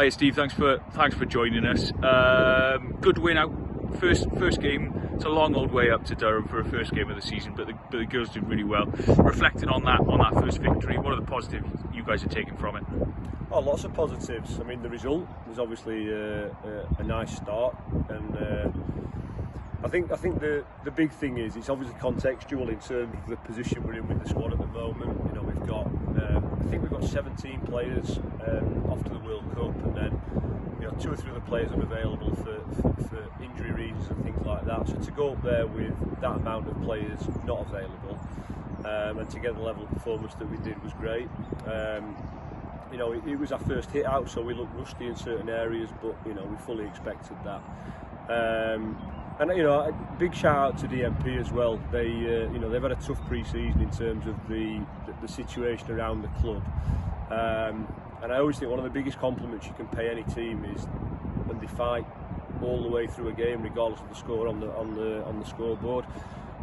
Hiya Steve, thanks for joining us. Good win out, first game. It's a long old way up to Durham for a first game of the season, but the girls did really well. Reflecting on that first victory, what are the positives you guys are taking from it? Oh, lots of positives. I mean, the result was obviously a nice start, and I think the big thing is it's obviously contextual in terms of the position we're in with the squad at the moment. You know, we've got I think we've got 17 players off to the World Cup, and then 2 or 3 other players unavailable for injury reasons and things like that. So to go up there with that amount of players not available and to get the level of performance that we did was great. It was our first hit out, so we looked rusty in certain areas, but we fully expected that. And a big shout out to DMP as well. They've had a tough pre-season in terms of the situation around the club. And I always think one of the biggest compliments you can pay any team is when they fight all the way through a game, regardless of the score on the scoreboard.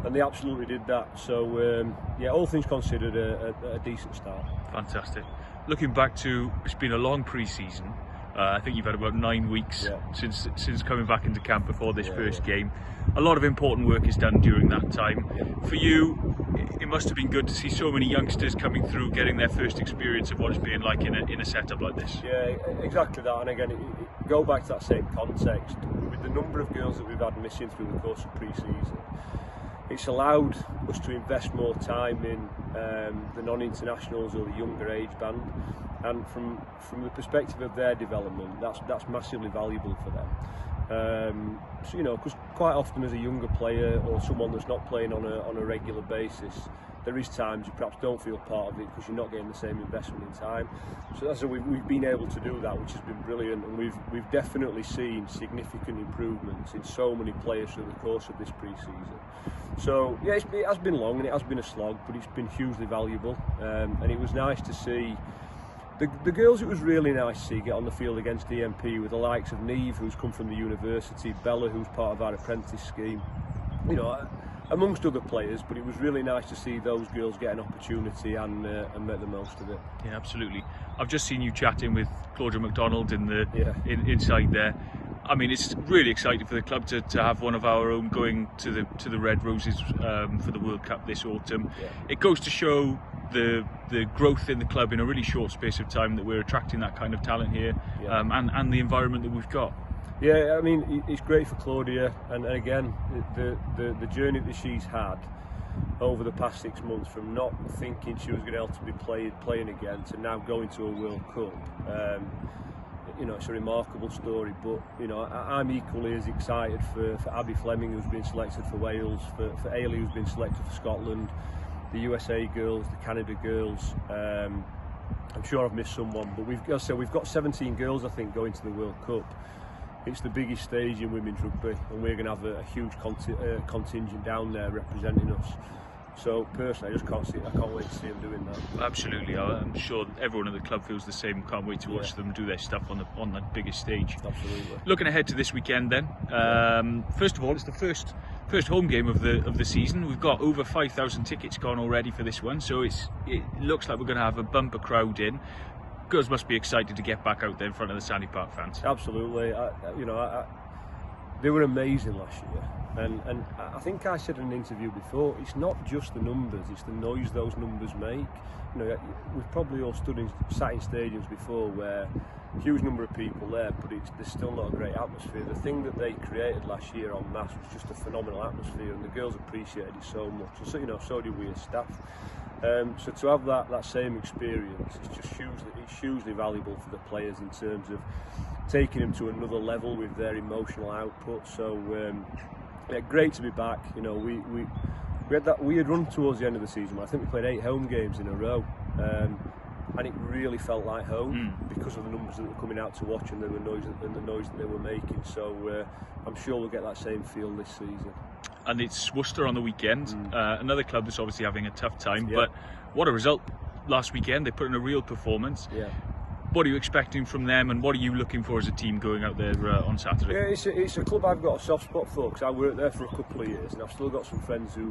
And they absolutely did that. So all things considered, a decent start. Fantastic. Looking back to, it's been a long pre-season. I think you've had about 9 weeks since coming back into camp before this first game. A lot of important work is done during that time. For you, it must have been good to see so many youngsters coming through, getting their first experience of what it's been like in a setup like this. Yeah, exactly that. And again, go back to that same context. With the number of girls that we've had missing through the course of pre-season, it's allowed us to invest more time in the non-internationals or the younger age band, and from the perspective of their development, that's massively valuable for them. Because quite often as a younger player or someone that's not playing on a regular basis, there is times you perhaps don't feel part of it because you're not getting the same investment in time. So that's what we've been able to do that, which has been brilliant, and we've definitely seen significant improvements in so many players through the course of this pre-season. So yeah, it has been long and it has been a slog, but it's been hugely valuable, and it was nice to see the girls. It was really nice to see get on the field against DMP with the likes of Neve, who's come from the university, Bella, who's part of our apprentice scheme, amongst other players. But it was really nice to see those girls get an opportunity and make the most of it. Yeah, absolutely. I've just seen you chatting with Claudia McDonald inside there. I mean, it's really exciting for the club to have one of our own going to the Red Roses for the World Cup this autumn. Yeah. It goes to show the growth in the club in a really short space of time, that we're attracting that kind of talent here, and the environment that we've got. Yeah, I mean, it's great for Claudia, and again, the journey that she's had over the past 6 months, from not thinking she was going to be able to be playing again to now going to a World Cup. It's a remarkable story, but I'm equally as excited for Abby Fleming, who's been selected for Wales, for Ailey, who's been selected for Scotland, the USA girls, the Canada girls. I'm sure I've missed someone, but we've got 17 girls, I think, going to the World Cup. It's the biggest stage in women's rugby, and we're going to have a huge contingent down there representing us. So personally, I can't wait to see them doing that. Absolutely, I'm sure everyone at the club feels the same. Can't wait to watch them do their stuff on that biggest stage. Absolutely. Looking ahead to this weekend, then. First of all, it's the first home game of the season. We've got over 5,000 tickets gone already for this one, so it looks like we're going to have a bumper crowd in. Girls must be excited to get back out there in front of the Stanley Park fans. Absolutely. They were amazing last year. And I think I said in an interview before, it's not just the numbers, it's the noise those numbers make. We've probably all sat in stadiums before where a huge number of people there, but there's still not a great atmosphere. The thing that they created last year en masse was just a phenomenal atmosphere, and the girls appreciated it so much. And so did we as staff. So to have that same experience, it's hugely valuable for the players in terms of taking them to another level with their emotional output. So great to be back. We had run towards the end of the season. I think we played 8 home games in a row, and it really felt like home because of the numbers that were coming out to watch and the noise that they were making. So I'm sure we'll get that same feel this season. And it's Worcester on the weekend, another club that's obviously having a tough time, but what a result last weekend. They put in a real performance. Yeah. What are you expecting from them, and what are you looking for as a team going out there on Saturday? Yeah, it's a club I've got a soft spot for, because I worked there for a couple of years, and I've still got some friends who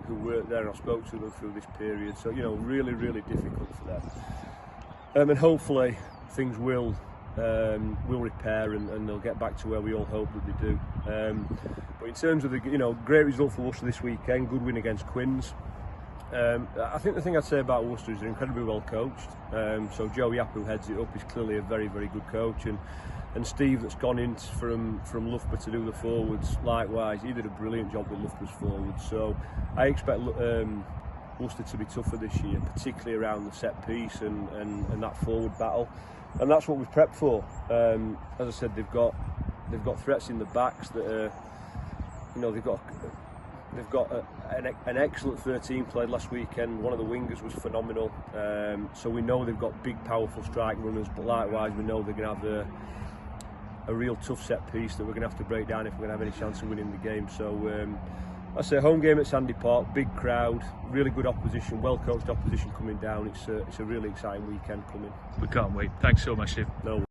work there, and I've spoken to them through this period. So really, really difficult for them, and hopefully things will will repair and they'll get back to where we all hope that they do. But in terms of the great result for Worcester this weekend, good win against Quins. I think the thing I'd say about Worcester is they're incredibly well coached. So Joe Yap, who heads it up, is clearly a very, very good coach, and Steve, that's gone in from Loughborough to do the forwards, likewise, he did a brilliant job with Loughborough's forwards. So I expect Worcester to be tougher this year, particularly around the set piece and that forward battle, and that's what we've prepped for. As I said, they've got threats in the backs that are, they've got an excellent 13 played last weekend. One of the wingers was phenomenal. So we know they've got big, powerful strike runners, but likewise we know they're going to have a real tough set piece that we're going to have to break down if we're going to have any chance of winning the game. So I say home game at Stanley Park, big crowd, really good opposition, well coached opposition coming down. It's a really exciting weekend coming. We can't wait. Thanks so much, Steve. No worries.